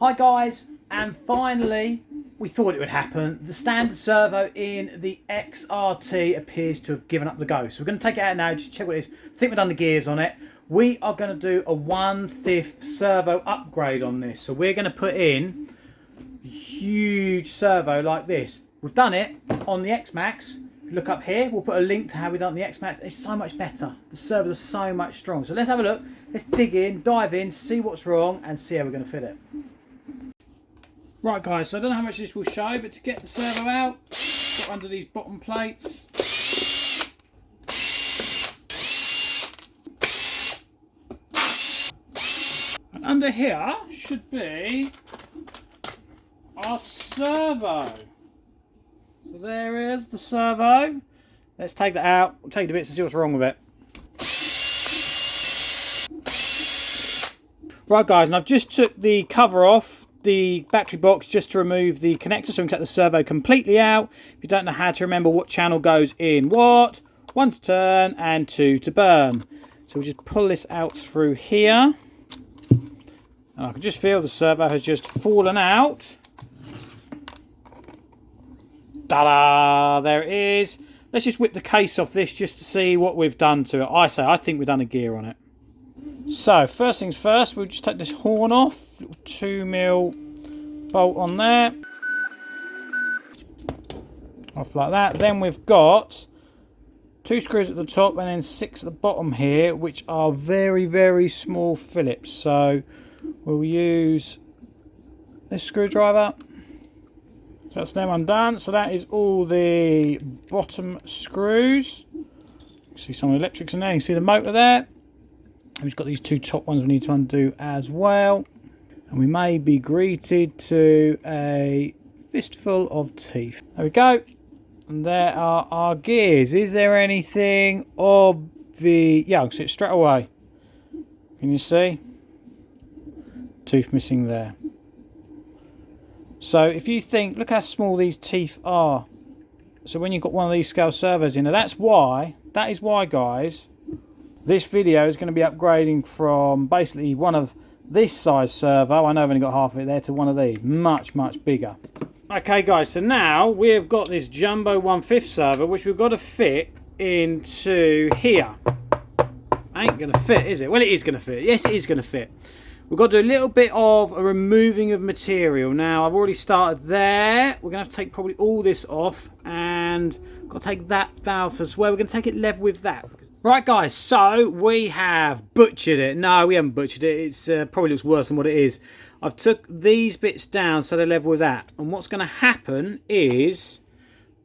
Hi guys, and finally we thought it would happen. The standard servo in the XRT appears to have given up the ghost. So we're going to take it out now, just check what it is. I think we've done the gears on it. We are going to do a 1/5 servo upgrade on this. So we're going to put in a huge servo like this. We've done it on the X-Max. If you look up here, we'll put a link to how we've done the X-Max. It's so much better. The servos are so much stronger. So let's have a look. Let's dig in, dive in, see what's wrong, and see how we're going to fit it. Right guys, so I don't know how much this will show, but to get the servo out, got under these bottom plates. And under here should be our servo. So there is the servo. Let's take that out, we'll take the bits and see what's wrong with it. Right guys, and I've just took the cover off the battery box just to remove the connector, so we can take the servo completely out. If you don't know how to remember what channel goes in what, 1 to turn and 2 to burn. So we'll just pull this out through here. And I can just feel the servo has just fallen out. Ta-da! There it is. Let's just whip the case off this just to see what we've done to it. I think we've done a gear on it. So first things first, we'll just take this horn off, little 2mm bolt on there, off like that. Then we've got 2 screws at the top and then 6 at the bottom here, which are very, very small Phillips. So we'll use this screwdriver. So that's them undone. So that is all the bottom screws. See some of the electrics in there, you can see the motor there. And we've got these 2 top ones we need to undo as well. And we may be greeted to a fistful of teeth. There we go. And there are our gears. Is there anything obvious? Yeah, I can see it straight away. Can you see? Tooth missing there. So if you think, look how small these teeth are. So when you've got one of these scale servos in there, that is why guys, this video is going to be upgrading from basically one of this size servo, I know I've only got half of it there, to one of these, much, much bigger. Okay guys, so now we've got this jumbo 1/5 servo, which we've got to fit into here. Ain't going to fit, is it? Well, it is going to fit. Yes, it is going to fit. We've got to do a little bit of a removing of material. Now, I've already started there. We're going to have to take probably all this off, and got to take that valve as well. We're going to take it level with that. Right guys, so we have butchered it. No, we haven't butchered it. It's probably looks worse than what it is. I've took these bits down so they're level with that. And what's going to happen is,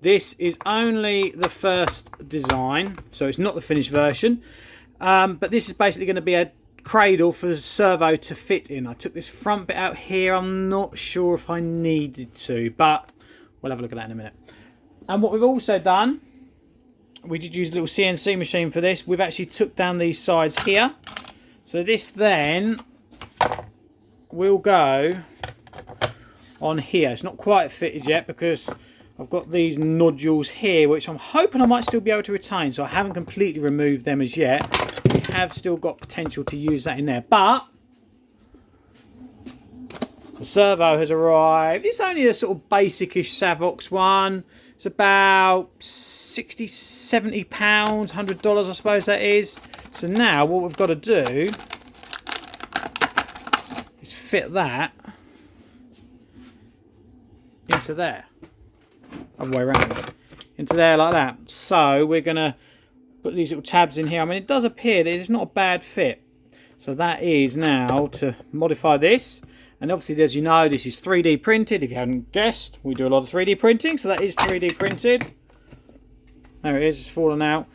this is only the first design, so it's not the finished version. But this is basically going to be a cradle for the servo to fit in. I took this front bit out here. I'm not sure if I needed to, but we'll have a look at that in a minute. And what we've also done, we did use a little CNC machine for this. We've actually took down these sides here. So this then will go on here. It's not quite fitted yet because I've got these nodules here, which I'm hoping I might still be able to retain. So I haven't completely removed them as yet. We have still got potential to use that in there. But the servo has arrived. It's only a sort of basic-ish Savox one. It's about 60, 70 pounds, $100 I suppose that is. So now what we've got to do is fit that into there. Other way around. Into there like that. So we're going to put these little tabs in here. I mean, it does appear that it's not a bad fit. So that is now to modify this. And obviously, as you know, this is 3D printed. If you haven't guessed, we do a lot of 3D printing. So that is 3D printed. There it is. It's fallen out.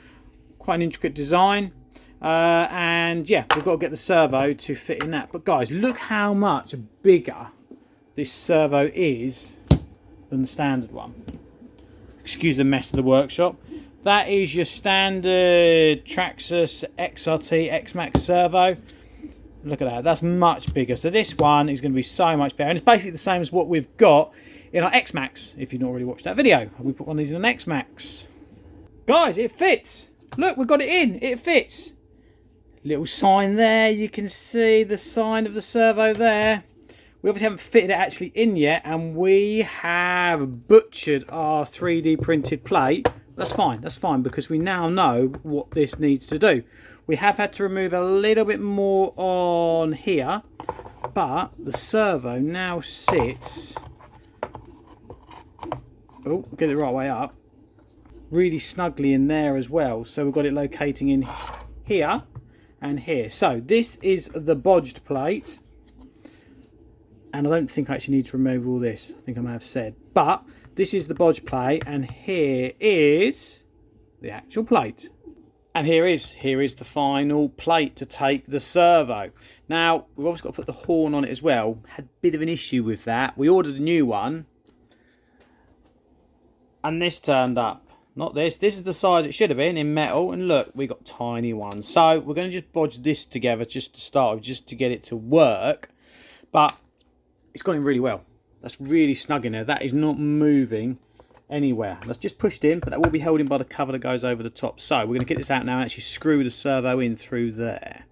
Quite an intricate design. And yeah, we've got to get the servo to fit in that. But guys, look how much bigger this servo is than the standard one. Excuse the mess of the workshop. That is your standard Traxxas XRT X-Max servo. Look at that, that's much bigger. So this one is going to be so much better. And it's basically the same as what we've got in our X-Max, if you've not already watched that video. We put one of these in an X-Max. Guys, it fits. Look, we've got it in, it fits. Little sign there, you can see the sign of the servo there. We obviously haven't fitted it actually in yet, and we have butchered our 3D printed plate. That's fine, because we now know what this needs to do. We have had to remove a little bit more on here, but the servo now sits, oh, get it the right way up, really snugly in there as well. So we've got it locating in here and here. So this is the bodged plate, and I don't think I actually need to remove all this. I think I may have said, but this is the bodged plate, and here is the actual plate. And here is the final plate to take the servo. Now, we've obviously got to put the horn on it as well. Had a bit of an issue with that. We ordered a new one, and this turned up. Not this. This is the size it should have been in metal, and look, we got tiny ones. So we're going to just bodge this together just to start with, just to get it to work. But it's gone in really well. That's really snug in there. That is not moving anywhere. That's just pushed in, but that will be held in by the cover that goes over the top. So we're going to get this out now and actually screw the servo in through there.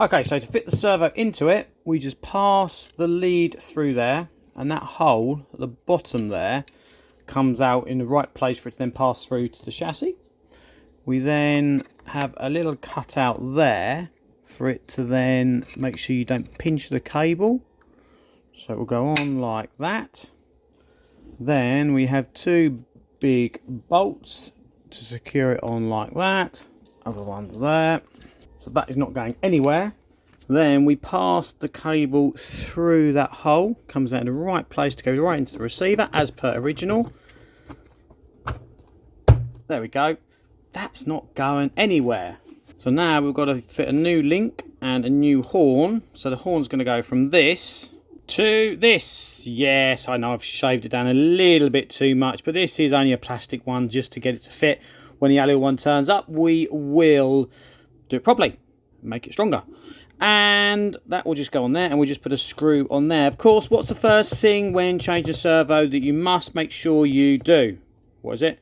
Okay, so to fit the servo into it, we just pass the lead through there, and that hole at the bottom there comes out in the right place for it to then pass through to the chassis. We then have a little cutout there for it to then make sure you don't pinch the cable. So it will go on like that. Then we have two big bolts to secure it on like that. Other ones there. So that is not going anywhere. Then we pass the cable through that hole. Comes out in the right place to go right into the receiver as per original. There we go. That's not going anywhere. So now we've got to fit a new link and a new horn. So the horn's going to go from this to this. Yes, I know I've shaved it down a little bit too much, but this is only a plastic one just to get it to fit. When the little one turns up, we will do it properly, make it stronger. And that will just go on there, and we'll just put a screw on there. Of course, what's the first thing when changing servo that you must make sure you do? What is it?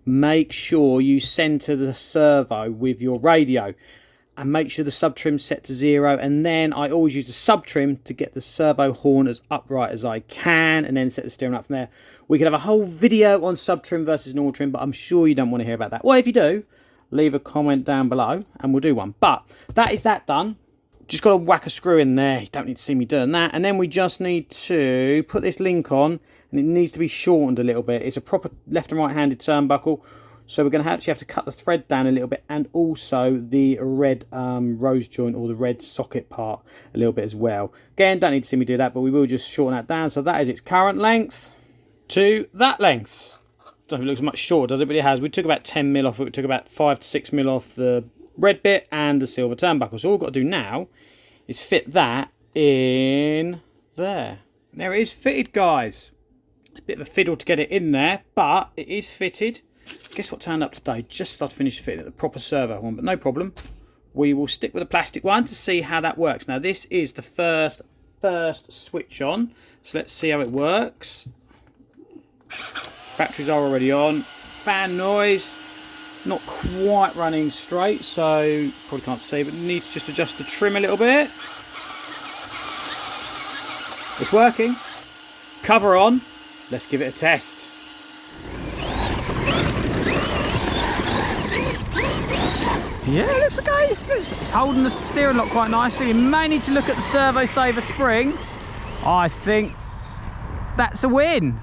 Make sure you center the servo with your radio, and make sure the sub trim's set to 0. And then I always use the sub trim to get the servo horn as upright as I can, and then set the steering up from there. We could have a whole video on sub trim versus normal trim, but I'm sure you don't want to hear about that. Well, if you do, leave a comment down below and we'll do one. But that is that done. Just got to whack a screw in there. You don't need to see me doing that. And then we just need to put this link on, and it needs to be shortened a little bit. It's a proper left and right handed turnbuckle. So we're going to actually have to cut the thread down a little bit, and also the red rose joint or the red socket part a little bit as well. Again, don't need to see me do that, but we will just shorten that down. So that is its current length to that length. Doesn't look much shorter, does it? But it has. We took about 10 mil off it. We took about 5 to 6 mil off the red bit and the silver turnbuckle. So all we've got to do now is fit that in there. And there it is fitted, guys. It's a bit of a fiddle to get it in there, but it is fitted. Guess what turned up today? Just started finished fitting the proper servo one, but no problem. We will stick with the plastic one to see how that works. Now this is the first switch on, so let's see how it works. Batteries are already on. Fan noise, not quite running straight, so probably can't see, but need to just adjust the trim a little bit. It's working. Cover on. Let's give it a test. Yeah, it looks okay. It's holding the steering lock quite nicely. You may need to look at the servo saver spring. I think that's a win.